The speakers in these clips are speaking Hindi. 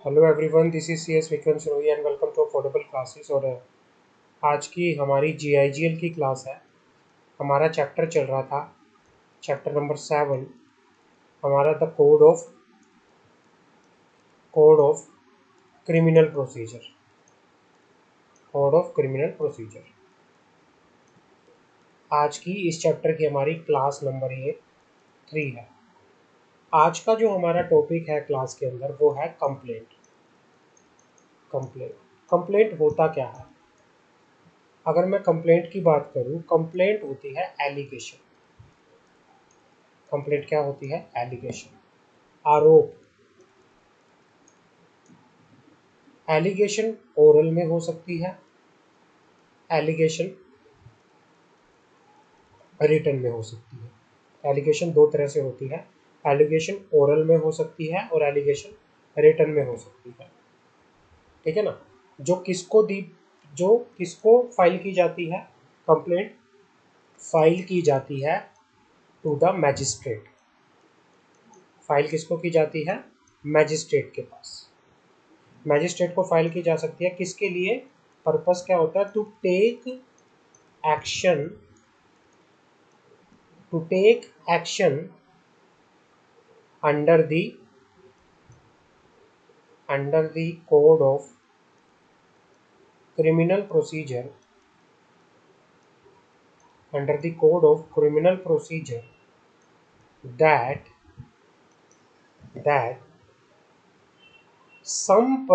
Hello everyone, this is C S Vikram Sirohi and welcome to affordable classes. और आज की हमारी GIGL की क्लास है। हमारा चैप्टर चल रहा था, चैप्टर नंबर 7, हमारा the code of criminal procedure. Code of criminal procedure आज की इस चैप्टर की हमारी क्लास नंबर ये 3 है। आज का जो हमारा टॉपिक है क्लास के अंदर वो है कंप्लेंट। कंप्लेंट कंप्लेंट होता क्या है? अगर मैं कंप्लेंट की बात करूं, कंप्लेंट होती है एलिगेशन। कंप्लेंट क्या होती है? एलिगेशन, आरोप। एलिगेशन ओरल में हो सकती है, एलिगेशन रिटन में हो सकती है। एलिगेशन दो तरह से होती है, एलिगेशन ओरल में हो सकती है और एलिगेशन रिटन में हो सकती है। ठीक है ना? जो किसको फाइल की जाती है? कंप्लेंट फाइल की जाती है टू द मैजिस्ट्रेट। फाइल किसको की जाती है? मैजिस्ट्रेट के पास। मैजिस्ट्रेट को फाइल की जा सकती है, किसके लिए? पर्पस क्या होता है? To take action under the code of criminal procedure that some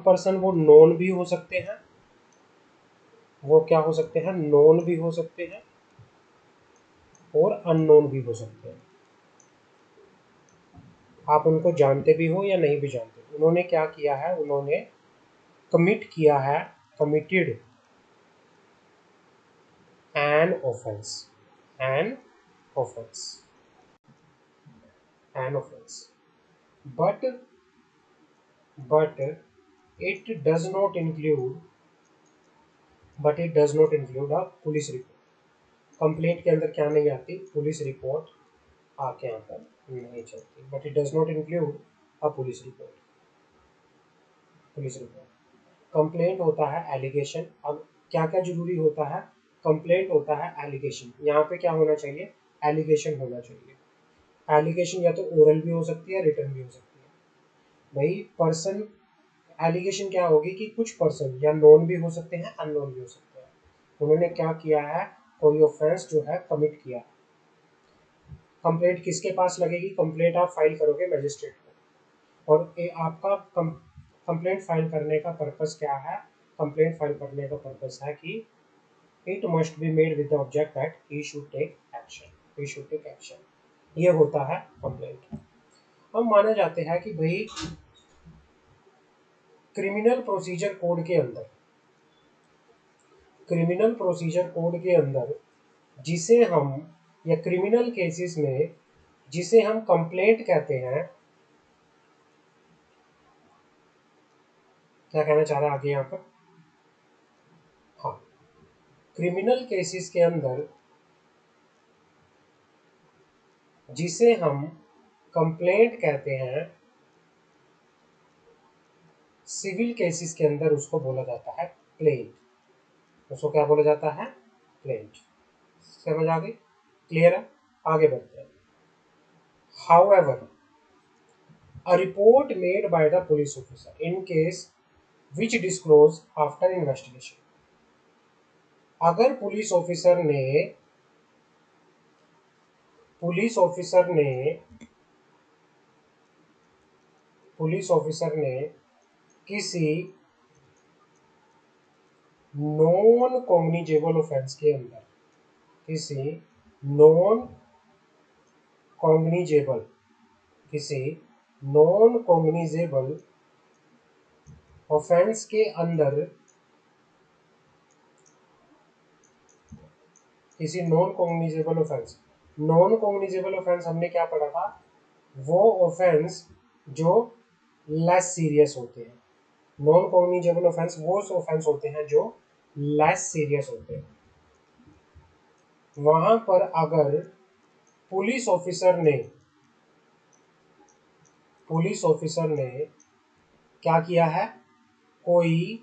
person वो नोन भी हो सकते हैं, वो क्या हो सकते हैं? नोन भी हो सकते हैं और अननोन भी हो सकते हैं। आप उनको जानते भी हो या नहीं भी जानते। उन्होंने क्या किया है? उन्होंने committed an offense an offense an offense but it does not include a police report. Complaint के अंदर क्या नहीं आती? पुलिस रिपोर्ट आके यहाँ पर नहीं चलती। But it does not include a police report. Complaint होता है एलिगेशन। अब क्या क्या जरूरी होता है? कंप्लेंट होता है एलिगेशन। यहाँ पे क्या होना चाहिए? एलिगेशन होना चाहिए। एलिगेशन या तो ओरल भी हो सकती है, रिटन भी हो सकती है। भाई पर्सन, एलिगेशन क्या होगी कि कुछ पर्सन या नोन भी हो सकते हैं, अननोन भी हो सकते हैं। उन्होंने क्या किया है? कोई ऑफेंस जो है कमिट किया। कंप्लेंट किसके पास लगेगी? कंप्लेंट आप फाइल करोगे मैजिस्ट्रेट को। और आपका कंप्लेंट फाइल करने का पर्पस क्या है? कंप्लेंट फाइल करने का पर्पस है कि it must be made with the object that he should take action. ये होता है कंप्लेंट। हम माने जाते हैं कि भाई क्रिमिनल प्रोसीजर कोड के अंदर जिसे हम, या क्रिमिनल केसेस में जिसे हम कंप्लेंट कहते हैं, क्या कहना चाह रहा है आगे यहाँ पर? हाँ, क्रिमिनल केसेस के अंदर जिसे हम कंप्लेंट कहते हैं, सिविल केसेस के अंदर उसको बोला जाता है प्लेंट। उसको क्या बोला जाता है? प्लेंट। समझ आ गई? क्लियर है? आगे बढ़ते हैं। However, a report made by the police officer in case which disclosed after investigation। अगर पुलिस ऑफिसर ने किसी नॉन कॉग्निजेबल ऑफेंस के अंदर, किसी नॉन कॉग्निजेबल ऑफेंस के अंदर, किसी नॉन कॉग्निजेबल ऑफेंस हमने क्या पढ़ा था? वो ऑफेंस जो लेस सीरियस होते हैं। नॉन कॉग्निजेबल ऑफेंस वो ऑफेंस होते हैं जो लेस सीरियस होते हैं। वहां पर अगर पुलिस ऑफिसर ने पुलिस ऑफिसर ने क्या किया है, कोई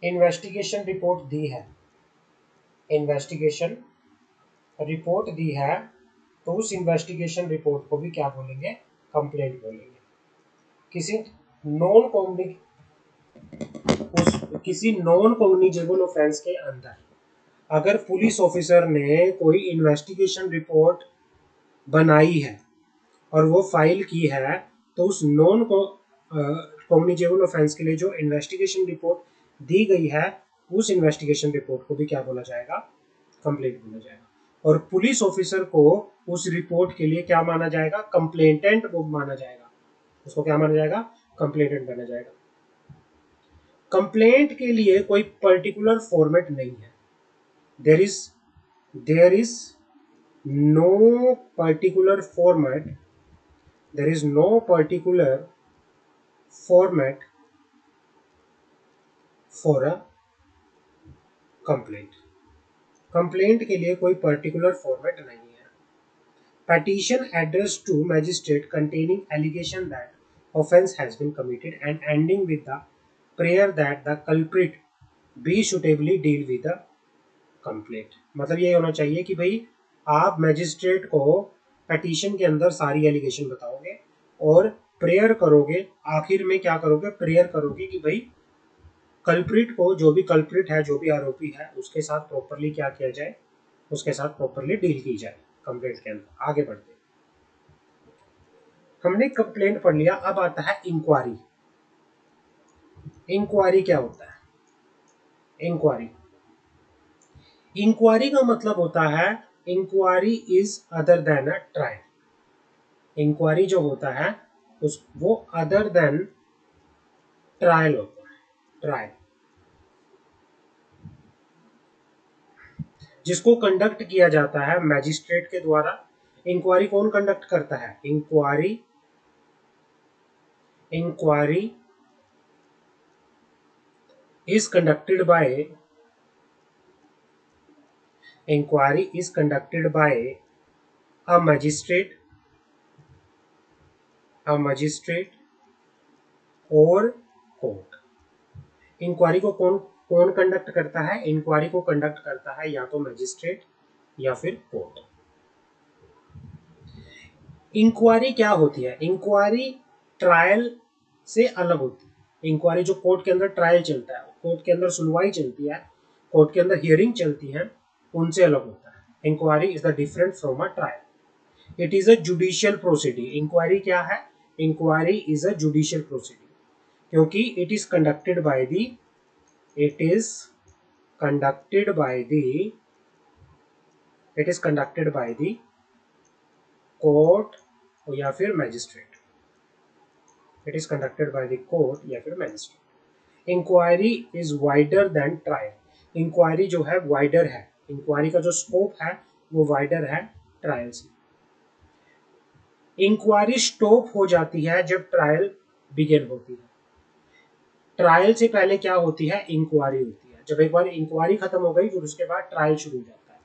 इन्वेस्टिगेशन रिपोर्ट दी है, इन्वेस्टिगेशन रिपोर्ट दी है, तो उस इन्वेस्टिगेशन रिपोर्ट को भी क्या बोलेंगे, कंप्लेंट बोलेंगे। किसी नॉन किसी नॉन कॉग्निजेबल ऑफेंस के अंदर अगर पुलिस ऑफिसर ने कोई इन्वेस्टिगेशन रिपोर्ट बनाई है और वो फाइल की है, तो उस नॉन कॉग्निजेबल ऑफेंस के लिए जो इन्वेस्टिगेशन रिपोर्ट दी गई है, उस इन्वेस्टिगेशन रिपोर्ट को भी क्या बोला जाएगा, कंप्लेंट बोला जाएगा। और पुलिस ऑफिसर को उस रिपोर्ट के लिए क्या माना जाएगा, कंप्लेंटेंट वो माना जाएगा, उसको क्या माना जाएगा, कंप्लेंटेंट माना जाएगा। कंप्लेंट के लिए कोई पर्टिकुलर फॉर्मेट नहीं है, there is no particular format, there is no particular format for a complaint. Complaint के लिए कोई पर्टिकुलर फॉर्मेट नहीं है। Petition addressed to magistrate containing allegation that offence has been committed and ending with the prayer that the culprit be suitably deal with the complaint। मतलब ये होना चाहिए कि भाई आप मैजिस्ट्रेट को पेटिशन के अंदर सारी एलिगेशन बताओगे और प्रेयर करोगे, आखिर में क्या करोगे, प्रेयर करोगे कि भाई कल्प्रिट को, जो भी कल्प्रिट है, जो भी आरोपी है, उसके साथ प्रॉपरली क्या किया जाए, उसके साथ प्रॉपरली डील की जाए कंप्लेंट के अंदर। आगे बढ़ते, हमने कंप्लेंट पढ़ लिया, अब आता है इंक्वायरी। इंक्वायरी क्या होता है, इंक्वायरी, इंक्वायरी का मतलब होता है inquiry is other than a trial. Inquiry जो होता है वो अदर देन ट्रायल होता है, ट्रायल, जिसको कंडक्ट किया जाता है मैजिस्ट्रेट के द्वारा। इंक्वायरी कौन कंडक्ट करता है, inquiry is conducted by, inquiry is conducted by a magistrate और कोर्ट। इंक्वायरी को कौन कौन कंडक्ट करता है, इंक्वायरी को कंडक्ट करता है या तो मैजिस्ट्रेट या फिर कोर्ट। इंक्वायरी क्या होती है, इंक्वायरी ट्रायल से अलग होती है। इंक्वायरी जो कोर्ट के अंदर ट्रायल चलता है, कोर्ट के अंदर सुनवाई चलती है, कोर्ट के अंदर हियरिंग चलती है, उनसे अलग होता है। Inquiry is the different from a trial. It is a judicial proceeding. Inquiry क्या है, inquiry is a judicial proceeding क्योंकि it is conducted by the, it is conducted by the, it is conducted by the court या फिर magistrate, it is conducted by the court या फिर magistrate. Inquiry is wider than trial. Inquiry जो है वाइडर है, इंक्वायरी का जो स्कोप है वो वाइडर है ट्रायल से। इंक्वायरी स्टॉप हो जाती है जब ट्रायल बिगिन होती है। ट्रायल से पहले क्या होती है, इंक्वायरी होती है। जब एक बार इंक्वायरी खत्म हो गई फिर उसके बाद ट्रायल शुरू हो जाता है,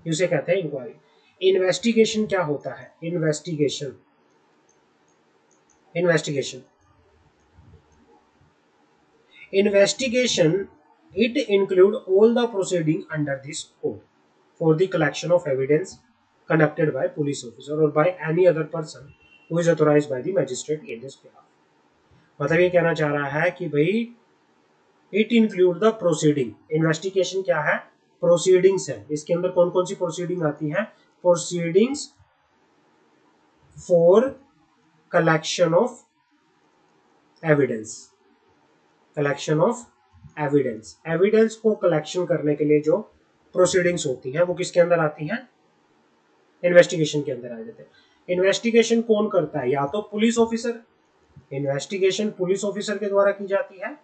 इसे कहते हैं इंक्वायरी। इन्वेस्टिगेशन क्या होता है, investigation, investigation, investigation it include all the proceeding under this code for the collection of evidence conducted by police officer or by any other person who is authorized by the magistrate in this behalf। मतलब ये कहना चाह रहा है कि भाई it include the proceeding. Investigation क्या है, प्रोसीडिंग्स है। इसके अंदर कौन कौन सी प्रोसीडिंग आती है, proceedings for collection of evidence, collection of evidence. Evidence को कलेक्शन करने के लिए जो प्रोसीडिंग्स होती हैं वो किसके अंदर आती हैं, इन्वेस्टिगेशन के अंदर आ जाते हैं। इन्वेस्टिगेशन कौन करता है, या तो police officer, investigation police officer के द्वारा की जाती है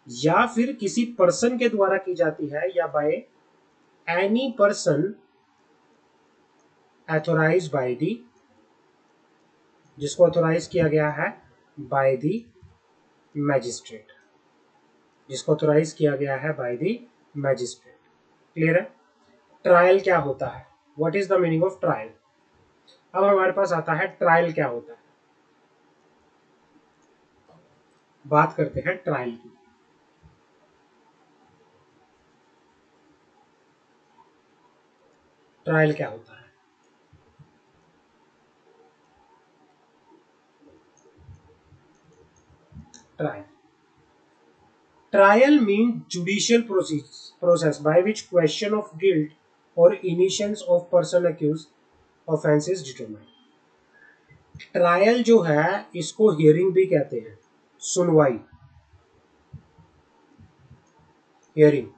या फिर किसी पर्सन के द्वारा की जाती है, या by any person authorised by the, जिसको ऑथोराइज किया गया है बाय दी मैजिस्ट्रेट, जिसको ऑथोराइज किया गया है बाय दी मैजिस्ट्रेट। क्लियर है। ट्रायल क्या होता है, what is the meaning of trial. अब हमारे पास आता है ट्रायल क्या होता है। बात करते हैं ट्रायल की। ट्रायल क्या होता है? Trial Trial means judicial process by which question of guilt or innocence of person accused offense is determined. Trial जो है इसको हियरिंग भी कहते हैं, सुनवाई, हियरिंग,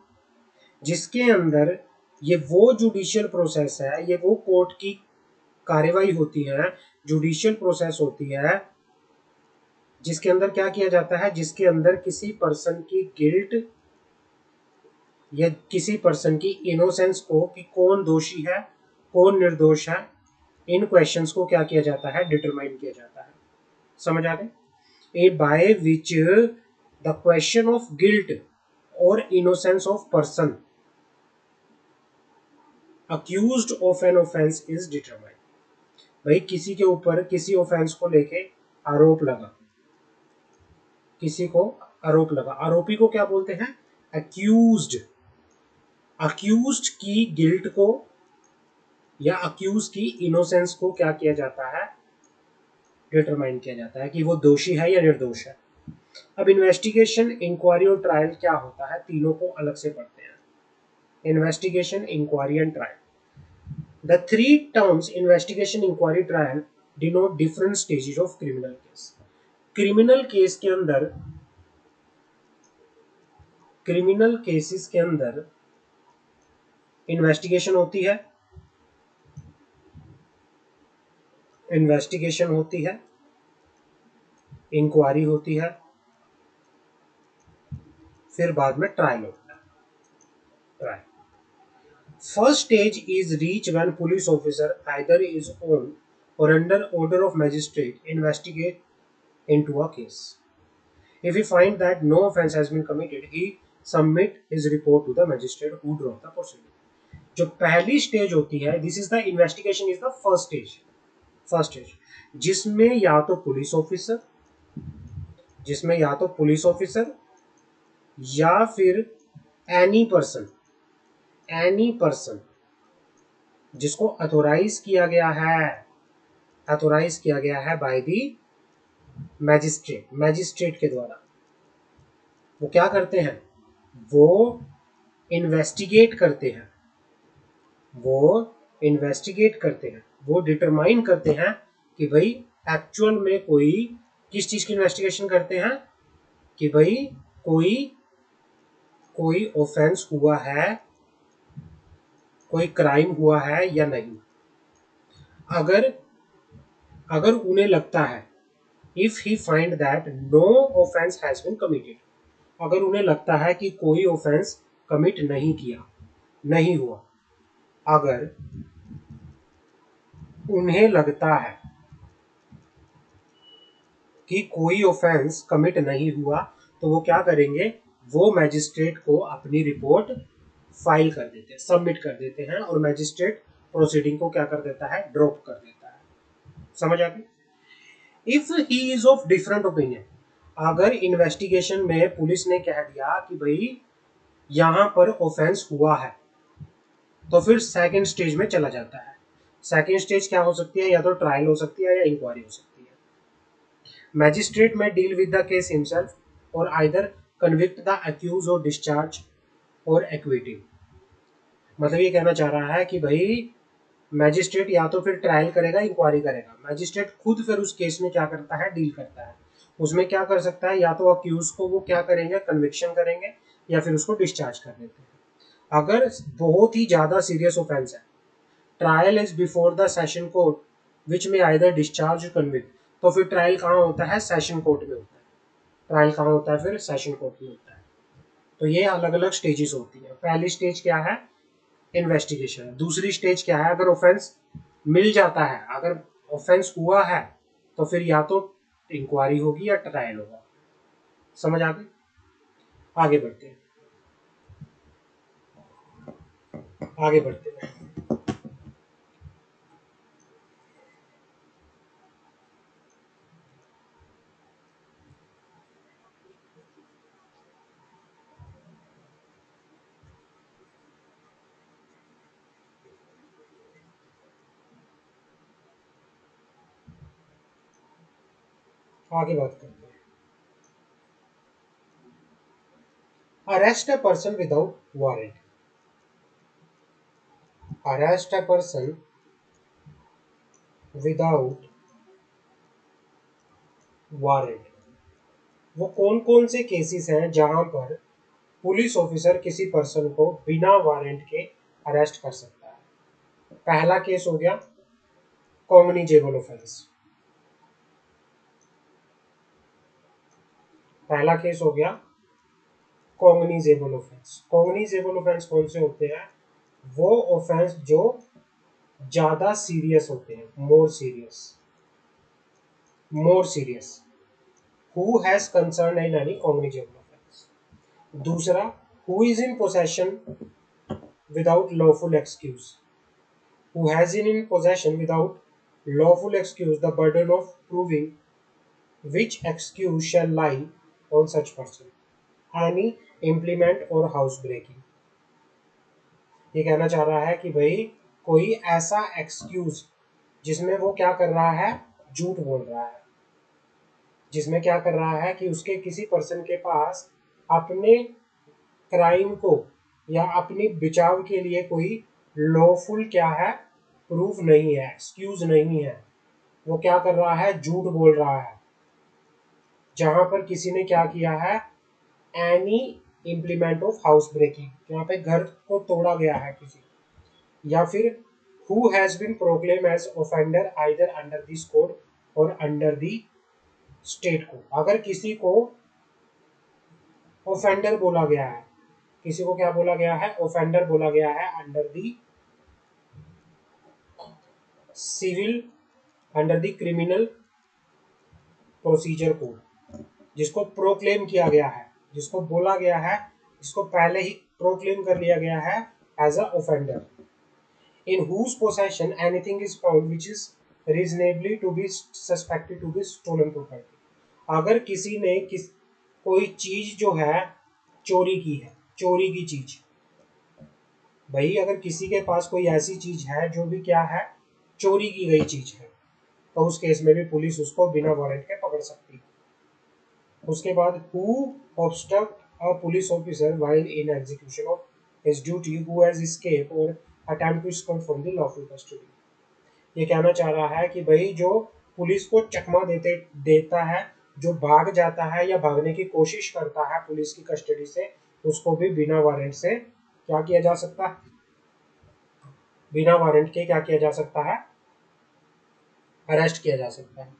जिसके अंदर ये वो जुडिशियल प्रोसेस है, ये वो कोर्ट की कार्यवाही होती है, जुडिशियल प्रोसेस होती है, जिसके अंदर क्या किया जाता है, जिसके अंदर किसी पर्सन की गिल्ट या किसी पर्सन की इनोसेंस को, कि कौन दोषी है कौन निर्दोष है, इन क्वेश्चंस को क्या किया जाता है, डिटरमाइन किया जाता है। समझ आ गए? A by which the question of guilt और innocence of person accused of an offence is determined. भाई किसी के ऊपर किसी ऑफेंस को लेके आरोप लगा, किसी को आरोप लगा, आरोपी को क्या बोलते हैं, अक्यूज्ड। अक्यूज्ड की गिल्ट को या अक्यूज की इनोसेंस को क्या किया जाता है, डिटरमाइन किया जाता है कि वो दोषी है या निर्दोष है। अब इन्वेस्टिगेशन, इंक्वायरी और ट्रायल क्या होता है, तीनों को अलग से पढ़ते हैं। Investigation, inquiry and trial. The three terms investigation, inquiry, trial denote different stages of criminal case. Criminal case के अंदर, क्रिमिनल केसेस के अंदर इन्वेस्टिगेशन होती है, इन्वेस्टिगेशन होती है, इंक्वायरी होती है, फिर बाद में ट्रायल होता है। Trial first stage is reached when police officer either is on or under order of magistrate investigate into a case. If he find that no offense has been committed, he submit his report to the magistrate who draw the proceeding. जो पहली स्टेज होती है, this is the investigation is the first stage, first stage, जिसमें या तो पुलिस ऑफिसर, जिसमें या तो पुलिस ऑफिसर या फिर एनी पर्सन, एनी पर्सन जिसको अथोराइज किया गया है, अथोराइज किया गया है बाय दी मैजिस्ट्रेट, मैजिस्ट्रेट के द्वारा, वो क्या करते हैं, वो इन्वेस्टिगेट करते हैं, वो इन्वेस्टिगेट करते हैं, वो डिटरमाइन करते हैं कि भाई एक्चुअल में कोई, किस चीज की इन्वेस्टिगेशन करते हैं, कि भाई कोई कोई ऑफेंस हुआ है, कोई क्राइम हुआ है या नहीं। अगर अगर उन्हें लगता है, if he find that no offence has been committed, अगर उन्हें लगता है कि कोई ऑफेंस कमिट नहीं किया, नहीं हुआ, अगर उन्हें लगता है कि कोई ऑफेंस कमिट नहीं हुआ, तो वो क्या करेंगे, वो मैजिस्ट्रेट को अपनी रिपोर्ट फाइल कर देते हैं, सबमिट कर देते हैं, और मैजिस्ट्रेट प्रोसीडिंग को क्या कर देता है, ड्रॉप कर देता है। समझ आ गई? If he is of different opinion, अगर इन्वेस्टिगेशन में पुलिस ने कह दिया कि भाई यहां पर ऑफेंस हुआ है, तो फिर सेकंड स्टेज में चला जाता है। सेकंड स्टेज क्या हो सकती है, या तो ट्रायल हो सकती है या इंक्वायरी हो सकती है। मैजिस्ट्रेट में deal with the case himself और आइदर कन्विक्ट द अक्यूज और डिस्चार्ज और एक्विटिंग। मतलब ये कहना चाह रहा है कि भाई मैजिस्ट्रेट या तो फिर ट्रायल करेगा, इंक्वायरी करेगा, मैजिस्ट्रेट खुद फिर उस केस में क्या करता है, डील करता है। उसमें क्या कर सकता है, या तो अक्यूज को वो क्या करेंगे, कन्विक्शन करेंगे, या फिर उसको डिस्चार्ज कर देते हैं। अगर बहुत ही ज्यादा सीरियस ऑफेंस है, trial is before the session court which में आइदर डिस्चार्ज कन्विक्ट, तो फिर ट्रायल कहाँ होता है, सेशन कोर्ट में होता है। ट्रायल कहाँ होता है, फिर सेशन कोर्ट में होता है। तो ये अलग अलग स्टेजेस होती है। पहली स्टेज क्या है, इन्वेस्टिगेशन। दूसरी स्टेज क्या है, अगर ऑफेंस मिल जाता है, अगर ऑफेंस हुआ है, तो फिर या तो इंक्वायरी होगी या ट्रायल होगा। समझ आ गई? आगे बढ़ते हैं, आगे बढ़ते हैं। आगे बात करते हैं। Arrest a person without warrant. Arrest a person without warrant, वो कौन कौन से केसेस हैं जहां पर पुलिस ऑफिसर किसी पर्सन को बिना वारंट के अरेस्ट कर सकता है। पहला केस हो गया कॉग्निजेबल ऑफेंस। पहला केस हो गया कॉग्निजेबल ऑफेंस। कॉग्निजेबल ऑफेंस कौन से होते हैं? वो ऑफेंस जो ज्यादा सीरियस होते हैं, more serious, more serious. Who has concern in any cognizable offence. दूसरा, who is in possession without lawful excuse. Who has in possession without lawful excuse the burden of proving which excuse shall lie on such person. Any implement or housebreaking। ये कहना चाह रहा है कि भाई कोई ऐसा एक्सक्यूज जिसमें वो क्या कर रहा है, झूठ बोल रहा है, जिसमें क्या कर रहा है कि उसके किसी पर्सन के पास अपने क्राइम को या अपनी बचाव के लिए कोई लॉफुल क्या है, प्रूफ नहीं है, एक्सक्यूज नहीं है, वो क्या कर रहा है, झूठ बोल रहा है। जहां पर किसी ने क्या किया है, any implement of house breaking, यहाँ पे घर को तोड़ा गया है किसी, या फिर who has been proclaim as offender either under this code और अंडर दी स्टेट कोड। अगर किसी को ऑफेंडर बोला गया है, किसी को क्या बोला गया है, ऑफेंडर बोला गया है under the civil, under the criminal procedure code, जिसको प्रोक्लेम किया गया है, जिसको बोला गया है, जिसको पहले ही प्रोक्लेम कर लिया गया है as a offender. In whose possession anything is found which is reasonably to be suspected to be stolen property। अगर किसी ने कोई चीज जो है चोरी की है, चोरी की चीज, भाई अगर किसी के पास कोई ऐसी चीज है जो भी क्या है, चोरी की गई चीज है, तो उस केस में भी पुलिस उसको बिना वारंट के पकड़ सकती है। उसके बाद who obstruct a police officer while in execution of his duty who has escaped or attempt to escape from the lawful custody। ये कहना चाह रहा है कि भाई जो पुलिस को चकमा देता है, जो भाग जाता है या भागने की कोशिश करता है पुलिस की कस्टडी से, उसको भी बिना वारंट से क्या किया जा सकता है, बिना वारंट के क्या किया जा सकता है, अरेस्ट किया जा सकता है।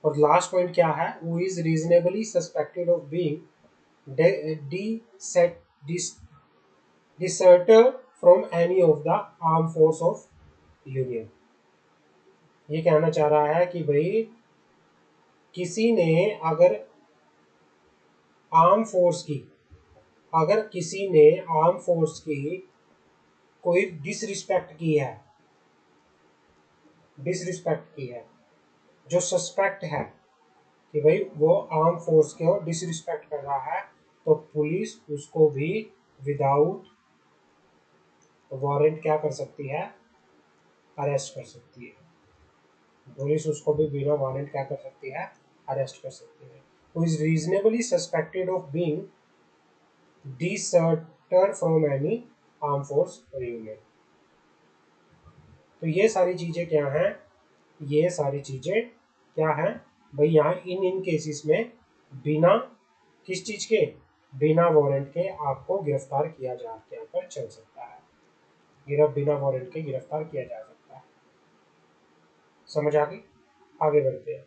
और लास्ट पॉइंट क्या है, who is reasonably suspected of being deserter from any of the arm force of union. ये कहना चाह रहा है कि भाई किसी ने अगर आर्म फोर्स की, अगर किसी ने आर्म फोर्स की कोई डिसरिस्पेक्ट की है, डिसरिस्पेक्ट की है, जो सस्पेक्ट है कि भाई वो आर्म फोर्स को डिसरिस्पेक्ट कर रहा है, तो पुलिस उसको भी विदाउट वारंट क्या कर सकती है, अरेस्ट कर सकती है। पुलिस उसको भी बिना वारंट क्या कर सकती है, अरेस्ट कर सकती है। Who is reasonably suspected of being deserter from any arm force union. तो ये सारी चीजें क्या हैं, ये सारी चीजें क्या हैं भाई, यहाँ इन केसेस में बिना किस चीज के, बिना वारंट के आपको गिरफ्तार किया जा कर चल सकता है, बिना वारंट के गिरफ्तार किया जा सकता है। समझ आ गई? आगे बढ़ते हैं।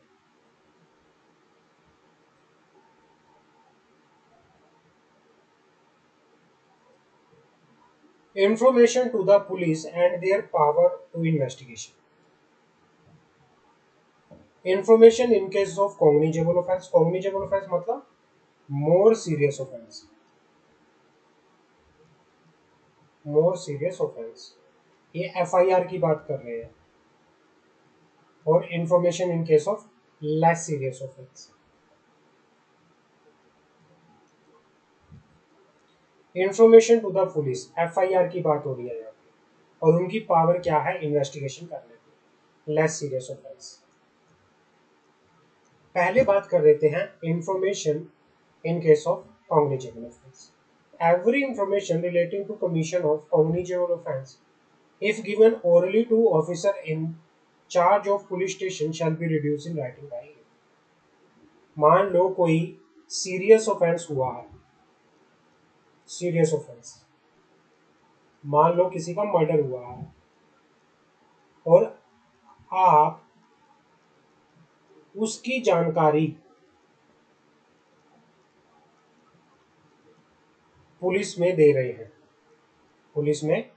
Information to the police and their power to investigation। Information in case of cognizable offense। Cognizable offense मतलब more serious offense, more serious offense, ये FIR की बात कर रहे हैं। और information in case of less serious offence. Information to the police, FIR की बात हो रही है यहाँ पे, और उनकी पावर क्या है, इन्वेस्टिगेशन करने की, लेस सीरियस ऑफेंस। पहले बात कर लेते हैं information in case of cognizable offence. Every information relating to commission of cognizable offence if given orally to officer in charge of police station shall be reduced in writing by him। मान लो कोई सीरियस ऑफेंस हुआ है, सीरियस ऑफेंस, मान लो किसी का मर्डर हुआ है और आप उसकी जानकारी पुलिस में दे रहे हैं, पुलिस में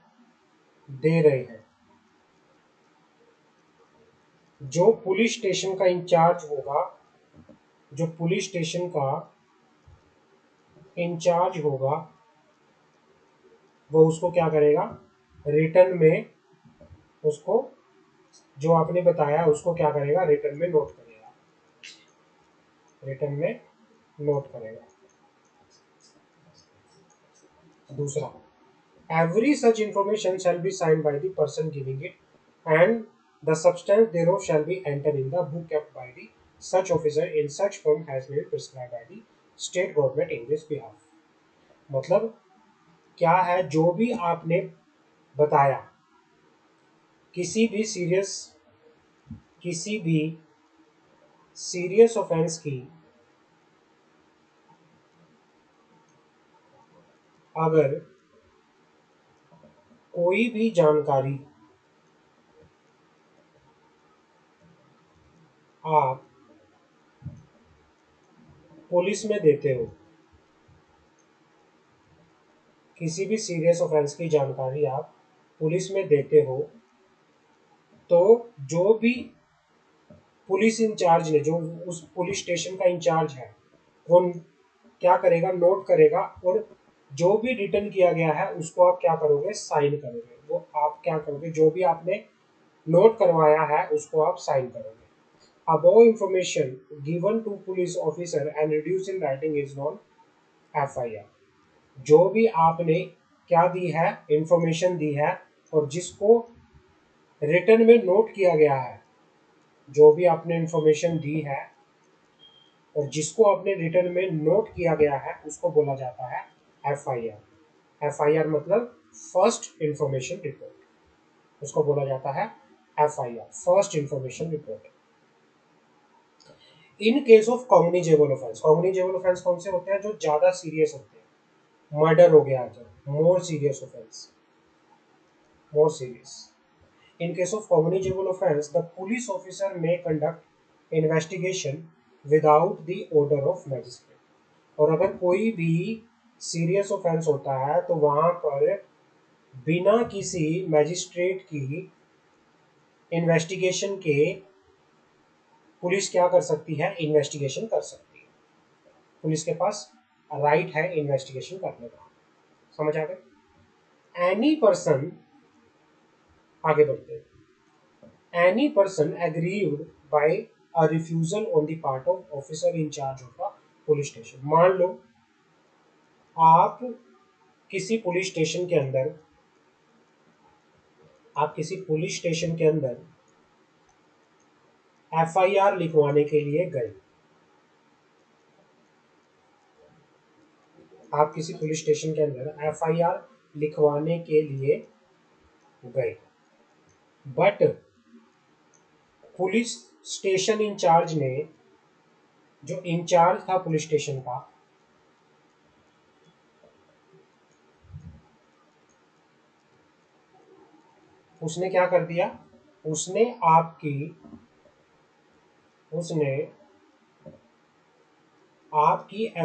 दे रहे हैं। जो पुलिस स्टेशन का इंचार्ज होगा, जो पुलिस स्टेशन का इंचार्ज होगा, वो उसको क्या करेगा, रिटर्न में उसको जो आपने बताया उसको क्या करेगा, रिटर्न में नोट करेगा, रिटर्न में नोट करेगा। दूसरा, every such information shall be signed by the person giving it and the substance thereof shall be entered in the book kept by the such officer in such form as may be prescribed by the state government in this behalf। मतलब क्या है, जो भी आपने बताया किसी भी सीरियस ऑफेंस की अगर कोई भी जानकारी आप पुलिस में देते हो, किसी भी सीरियस ऑफेंस की जानकारी आप पुलिस में देते हो, तो जो भी पुलिस इंचार्ज ने, जो उस पुलिस स्टेशन का इंचार्ज है, वो क्या करेगा, नोट करेगा, और जो भी रिटर्न किया गया है उसको आप क्या करोगे, साइन करोगे। वो आप क्या करोगे, जो भी आपने नोट करवाया है उसको आप साइन करोगे। Above information given to police officer and reduce in writing is non FIR। जो भी आपने क्या दी है, इंफॉर्मेशन दी है, और जिसको रिटर्न में नोट किया गया है, जो भी आपने इंफॉर्मेशन दी है और जिसको आपने रिटर्न में नोट किया गया है उसको बोला जाता है FIR। FIR मतलब फर्स्ट इंफॉर्मेशन रिपोर्ट, उसको बोला जाता है FIR, first information report. In case of cognizable offence, cognizable offence कौन से होते हैं, जो ज्यादा सीरियस होते हैं, मर्डर हो गया, जब more serious offence, more serious. In case of cognizable offence, the police officer may conduct investigation without the order of magistrate। और अगर कोई भी सीरियस ऑफेंस होता है तो वहां पर बिना किसी मैजिस्ट्रेट की इन्वेस्टिगेशन के पुलिस क्या कर सकती है, इन्वेस्टिगेशन कर सकती है। पुलिस के पास राइट है इन्वेस्टिगेशन करने का। समझ आ गए। एनी पर्सन, आगे बढ़ते हैं, any person aggrieved by a refusal on the part of officer in charge of a police station। मान लो आप किसी पुलिस स्टेशन के अंदर, आप किसी पुलिस स्टेशन के अंदर FIR लिखवाने के लिए गए, आप किसी पुलिस स्टेशन के अंदर FIR लिखवाने के लिए गए, बट पुलिस स्टेशन इंचार्ज ने, जो इंचार्ज था पुलिस स्टेशन का, उसने क्या कर दिया, उसने आपकी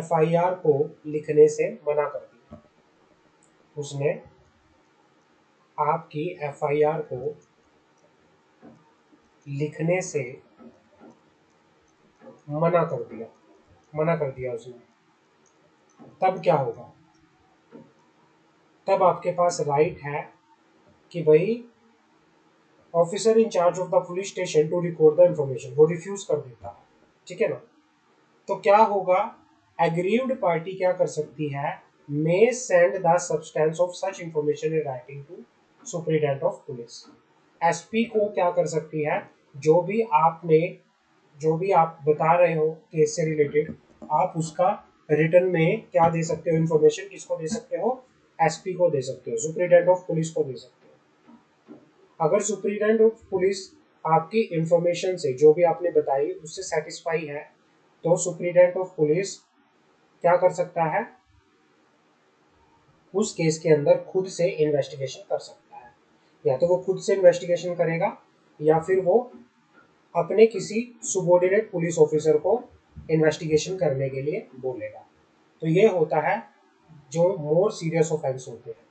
FIR को लिखने से मना कर दिया। उसने आपकी FIR को लिखने से मना कर दिया उसने। तब क्या होगा, तब आपके पास राइट है कि भाई officer in charge of the police station to record the information, वो रिफ्यूज कर देता है, ठीक है ना। तो क्या होगा, एग्रीव्ड पार्टी क्या कर सकती है, may send the substance of such information in writing to superintendent of police. SP को क्या कर सकती है, जो भी आपने, जो भी आप बता रहे हो केस से रिलेटेड, आप उसका रिटर्न में क्या दे सकते हो, इन्फॉर्मेशन किसको दे सकते हो, एसपी को दे सकते हो, सुप्रीटेंडेंट ऑफ पुलिस को दे सकते हो। अगर सुप्रीटेंडेंट ऑफ पुलिस आपकी इंफॉर्मेशन से जो भी आपने बताई उससे सेटिस्फाई है, तो सुप्रीटेंडेंट ऑफ पुलिस क्या कर सकता है, उस केस के अंदर खुद से इन्वेस्टिगेशन कर सकता है। या तो वो खुद से इन्वेस्टिगेशन करेगा या फिर वो अपने किसी सुबॉर्डिनेट पुलिस ऑफिसर को इन्वेस्टिगेशन करने के लिए बोलेगा। तो ये होता है जो मोर सीरियस ऑफेंस होते हैं,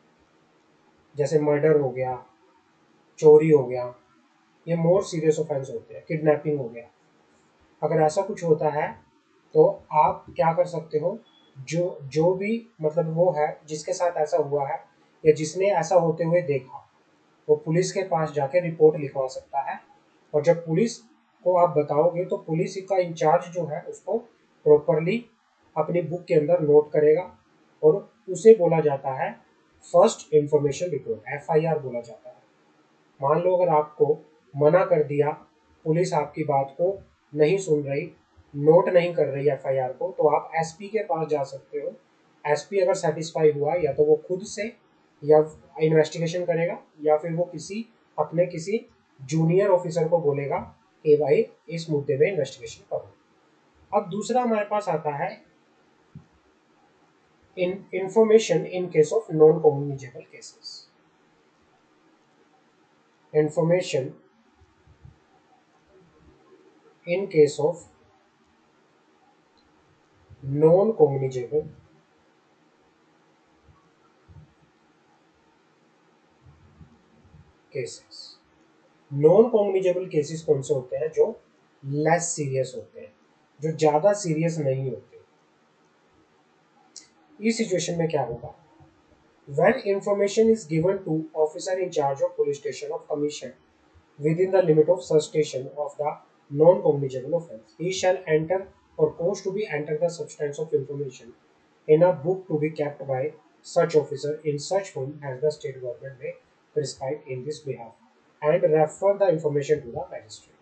जैसे मर्डर हो गया, चोरी हो गया, ये मोर सीरियस ऑफेंस होते हैं, किडनैपिंग हो गया। अगर ऐसा कुछ होता है तो आप क्या कर सकते हो, जो जो भी मतलब वो है जिसके साथ ऐसा हुआ है या जिसने ऐसा होते हुए देखा, वो पुलिस के पास जाके रिपोर्ट लिखवा सकता है। और जब पुलिस को आप बताओगे तो पुलिस का इंचार्ज जो है उसको प्रॉपरली अपनी बुक के अंदर नोट करेगा और उसे बोला जाता है फर्स्ट इंफॉर्मेशन रिपोर्ट, एफआईआर बोला जाता है। मान लो अगर आपको मना कर दिया, पुलिस आपकी बात को नहीं सुन रही, नोट नहीं कर रही एफआईआर को, तो आप एसपी के पास जा सकते हो। एसपी अगर सेटिस्फाई हुआ या तो वो खुद से या इन्वेस्टिगेशन करेगा या फिर वो किसी अपने किसी जूनियर ऑफिसर को बोलेगा कि भाई इस मुद्दे में इन्वेस्टिगेशन करो। अब दूसरा हमारे पास आता है information in case of non communicable cases. Information in case of non-communicable cases. Non communicable cases कौन से होते हैं, जो लेस सीरियस होते हैं, जो ज्यादा सीरियस नहीं होते। इस सिचुएशन में क्या होगा, when information is given to officer in charge of police station of commission within the limit of such station of the non-communicable offence, he shall enter or cause to be enter the substance of information in a book to be kept by such officer in such form as the state government may prescribe in this behalf and refer the information to the magistrate।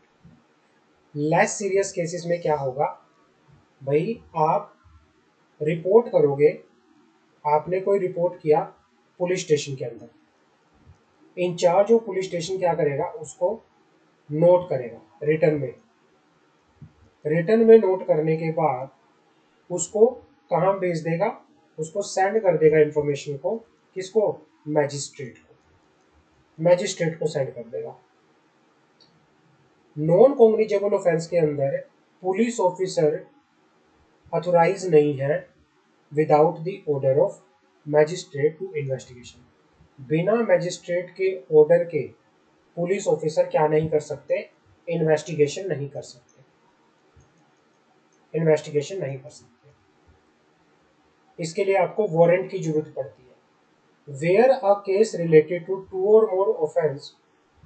Less serious cases में क्या होगा भाई, आप रिपोर्ट करोगे, आपने कोई रिपोर्ट किया पुलिस स्टेशन के अंदर, इंचार्ज ऑफ पुलिस स्टेशन क्या करेगा, उसको नोट करेगा रिटर्न में। रिटर्न में नोट करने के बाद उसको कहाँ भेज देगा, उसको सेंड कर देगा इंफॉर्मेशन को, किसको, मैजिस्ट्रेट को, मैजिस्ट्रेट को सेंड कर देगा। नॉन कम्युनिकेबल ऑफेंस के अंदर पुलिस ऑफिसर ऑथोराइज नहीं है without the order of magistrate to investigation. बिना मैजिस्ट्रेट के ऑर्डर के पुलिस ऑफिसर क्या नहीं कर सकते, इन्वेस्टिगेशन नहीं कर सकते, इन्वेस्टिगेशन नहीं कर सकते। इसके लिए आपको वारंट की जरूरत पड़ती है। Where a case related to two or more offence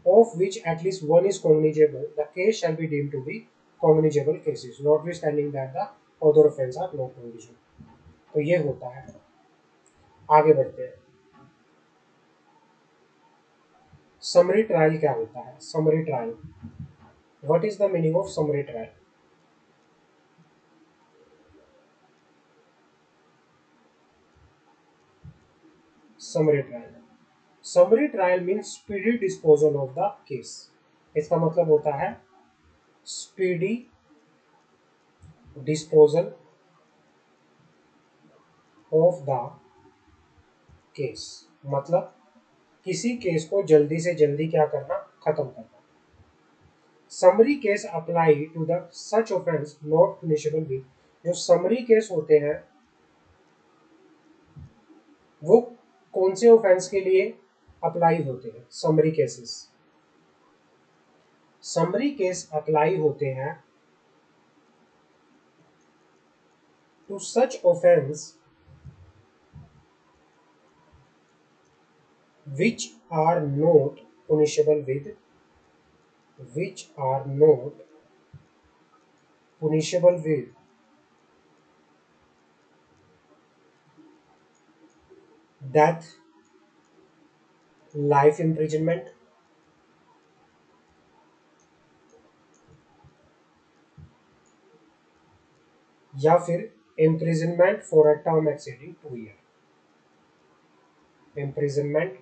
of which at least one is cognizable, the case shall be deemed to be cognizable cases, notwithstanding that the other offense are not cognizable। तो ये होता है। आगे बढ़ते हैं, समरी ट्रायल क्या होता है। Summary trial, what is the meaning of summary trial. Summary trial, summary trial means speedy disposal of the case. इसका मतलब होता है speedy disposal of the case, मतलब किसी केस को जल्दी से जल्दी क्या करना, खत्म करना। Summary case apply to the such offence not punishable with, जो समरी केस होते हैं वो कौन से ऑफेंस के लिए अप्लाई होते हैं। Summary cases, summary case apply होते हैं to such offence which are not punishable with, which are not punishable with death, life imprisonment, या फिर imprisonment for a term exceeding 2 years. Imprisonment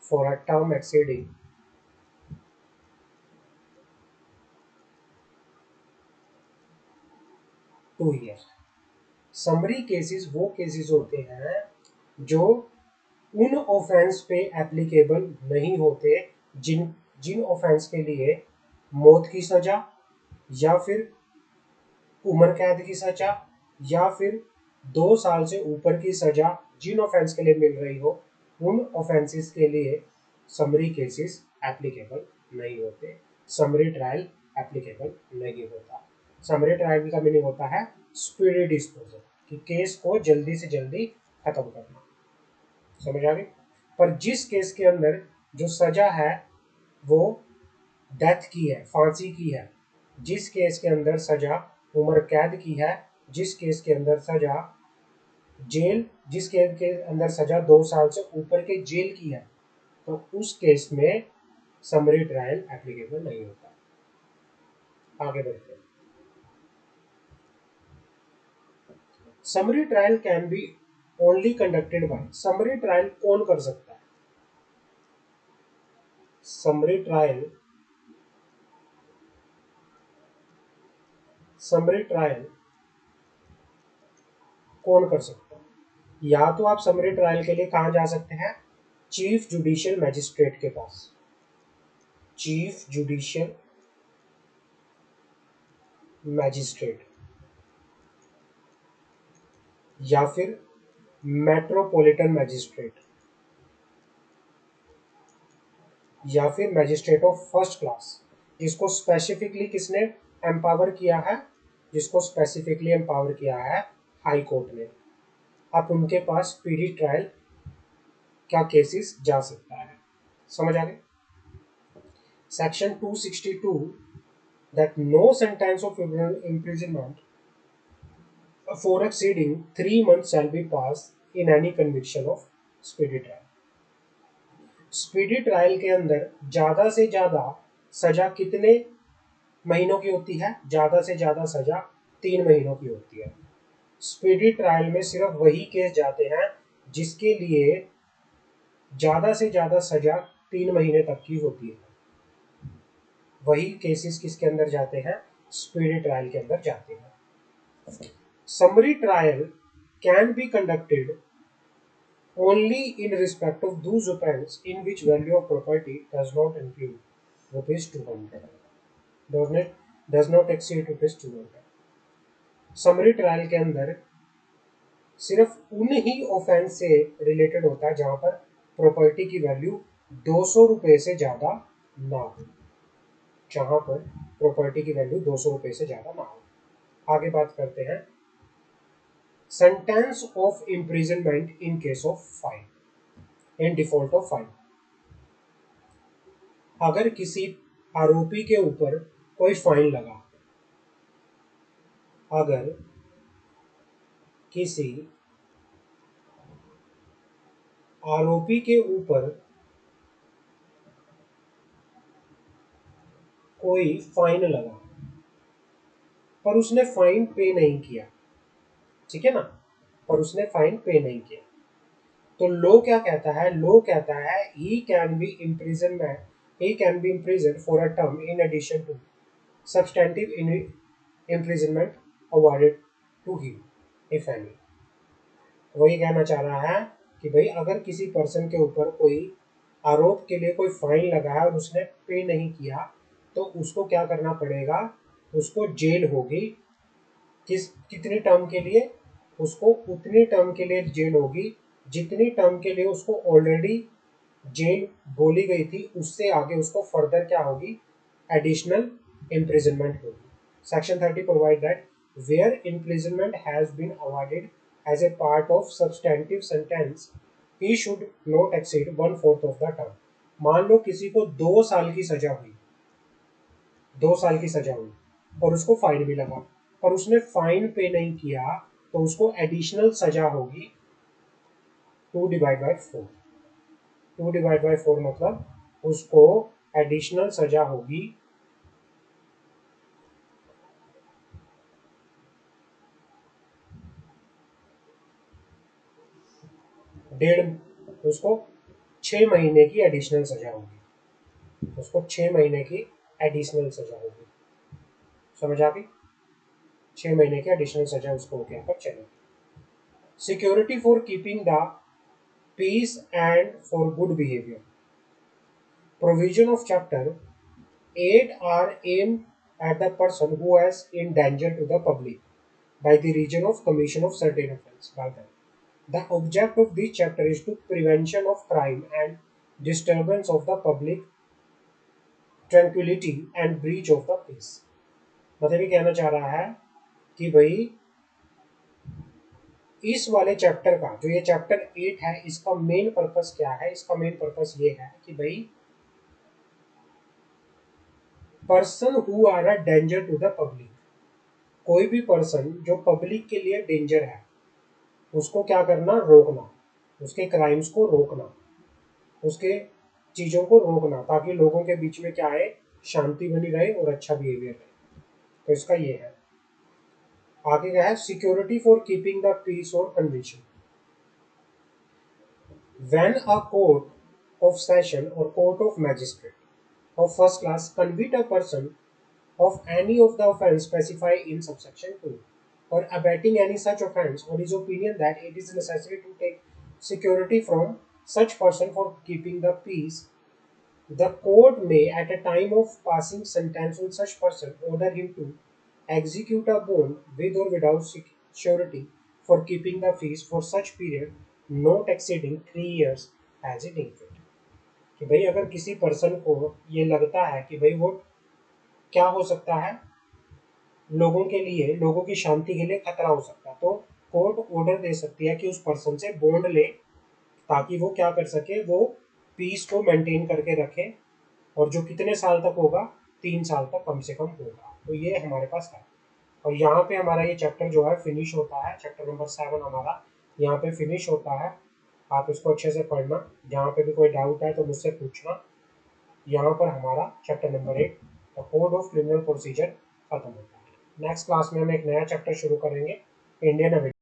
for a term exceeding 2 years. Summary cases वो केसेस होते हैं जो उन ऑफेंस पे एप्लीकेबल नहीं होते जिन जिन ऑफेंस के लिए मौत की सजा या फिर उम्र कैद की सजा या फिर 2 साल से ऊपर की सजा जिन ऑफेंस के लिए मिल रही हो, उन ऑफेंसेस के लिए समरी केसेस एप्लीकेबल नहीं होते, समरी ट्रायल एप्लीकेबल नहीं होता। समरी ट्रायल का मीनिंग होता है स्पीडी डिस्पोजल, कि केस को जल्दी से जल्दी खत्म करना। समझ आ गई? पर जिस केस के अंदर जो सजा है वो डेथ की है, फांसी की है, जिस केस के अंदर सजा उम्र कैद की है, जिस केस के अंदर सजा जेल, जिस केस के अंदर सजा 2 साल से ऊपर के जेल की है, तो उस केस में समरी ट्रायल एप्लीकेबल नहीं होता। आगे बढ़ते हैं। Summary trial can be only conducted by, summary trial कौन कर सकता है? समरी ट्रायल कौन कर सकता है? या तो आप समरी ट्रायल के लिए कहां जा सकते हैं? चीफ जुडिशियल मैजिस्ट्रेट के पास, चीफ जुडिशियल मैजिस्ट्रेट, या फिर मेट्रोपॉलिटन मैजिस्ट्रेट, या फिर मैजिस्ट्रेट ऑफ फर्स्ट क्लास। जिसको स्पेसिफिकली किसने एम्पावर किया है? जिसको स्पेसिफिकली एम्पावर किया है हाई कोर्ट ने। आप उनके पास स्पीडी ट्रायल क्या केसेस जा सकता है। समझ आ गए? Section 262 that no sentence of imprisonment for exceeding 3 months shall be passed in any conviction of speedy trial. Speedy trial के अंदर ज्यादा से ज्यादा सजा कितने महीनों की होती है? ज्यादा से ज्यादा सजा 3 महीनों की होती है। स्पीडी ट्रायल में सिर्फ वही केस जाते हैं जिसके लिए ज्यादा से ज्यादा सजा 3 महीने तक की होती है। वही केसेस किसके अंदर जाते हैं? स्पीडी ट्रायल के अंदर जाते हैं। Summary trial can be conducted only in respect of those offences in which value of property does not include ₹200, does not exceed ₹200। Summary trial के अंदर सिर्फ उन ही ऑफेंस से रिलेटेड होता है जहां पर प्रॉपर्टी की वैल्यू 200 रुपए से ज्यादा ना हो, जहां पर प्रॉपर्टी की वैल्यू 200 रुपए से ज्यादा ना हो। आगे बात करते हैं sentence of imprisonment in case of fine, in default of fine. अगर किसी आरोपी के ऊपर कोई फाइन लगा, अगर किसी आरोपी के ऊपर कोई फाइन लगा पर उसने फाइन पे नहीं किया, ठीक है ना, पर उसने फाइन पे नहीं किया, तो लॉ क्या कहता है? लॉ कहता है he can be imprisoned for a term in addition to substantive imprisonment awarded to him if any। वही कहना चाह रहा है कि भाई अगर किसी पर्सन के ऊपर कोई आरोप के लिए कोई फाइन लगा है और उसने पे नहीं किया, तो उसको क्या करना पड़ेगा? उसको जेल होगी। कितनी टर्म के लिए? उसको उतनी टर्म के लिए जेल होगी जितनी टर्म के लिए उसको ऑलरेडी जेल बोली गई थी, उससे आगे उसको फर्दर क्या होगी? एडिशनल इम्प्रिजनमेंट होगी। Section 30 provide that where imprisonment has been awarded as a part of substantive sentence he should not exceed 1/4 of the term. मान लो किसी को 2 साल की सजा हुई, 2 साल की सजा हुई और उसको फाइन भी लगा, पर उसने फाइन पे नहीं किया, तो उसको एडिशनल सजा होगी 2/4। 2/4 मतलब उसको एडिशनल सजा होगी उसको 6 महीने की एडिशनल सजा होगी, उसको 6 महीने की एडिशनल सजा होगी। समझ आ गई? 6 महीने की एडिशनल सजा उसको क्या पर चलेगी। Security for keeping the peace and for good behaviour. Provision of chapter 8 are aimed at the person who is in danger to the public by the reason of commission of certain offence by them. The object of this chapter is to prevention of crime and disturbance of the public tranquility and breach of the peace. मतलब ये कहना चाह रहा है कि भाई इस वाले चैप्टर का जो ये चैप्टर 8 है इसका मेन पर्पस क्या है। इसका मेन पर्पस ये है कि भाई person who are a danger to the public, कोई भी पर्सन जो पब्लिक के लिए डेंजर है उसको क्या करना, रोकना, उसके क्राइम्स को रोकना, उसके चीज़ों को रोकना, ताकि लोगों के बीच में क्या है, शांति बनी रहे और अच्छा बिहेवियर रहे। तो इसका ये है। आगे क्या है, security for keeping the peace और conviction. When a court of session और court of magistrate of first class convict a person of any of the offence specified in subsection 2 or abetting any such offence, or his opinion that it is necessary to take security from such person for keeping the peace, the court may at a time of passing sentence on such person order him to execute a bond with or without security for keeping the peace for such period not exceeding 3 years as it deemed fit। कि भाई अगर किसी पर्सन को ये लगता है कि भाई वो क्या हो सकता है, लोगों के लिए, लोगों की शांति के लिए खतरा हो सकता है, तो कोर्ट ऑर्डर दे सकती है कि उस पर्सन से बॉन्ड ले, ताकि वो क्या कर सके, वो पीस को मेंटेन करके रखे, और जो कितने साल तक होगा, 3 साल तक कम से कम होगा। तो ये हमारे पास है, और यहाँ पे हमारा ये चैप्टर जो है फिनिश होता है। चैप्टर नंबर 7 हमारा यहाँ पे फिनिश होता है। आप इसको अच्छे से पढ़ना, जहाँ पे भी कोई डाउट है तो मुझसे पूछना। यहाँ पर हमारा chapter number 8 the code of criminal procedure खत्म होता है। नेक्स्ट क्लास में हम एक नया चैप्टर शुरू करेंगे, इंडियन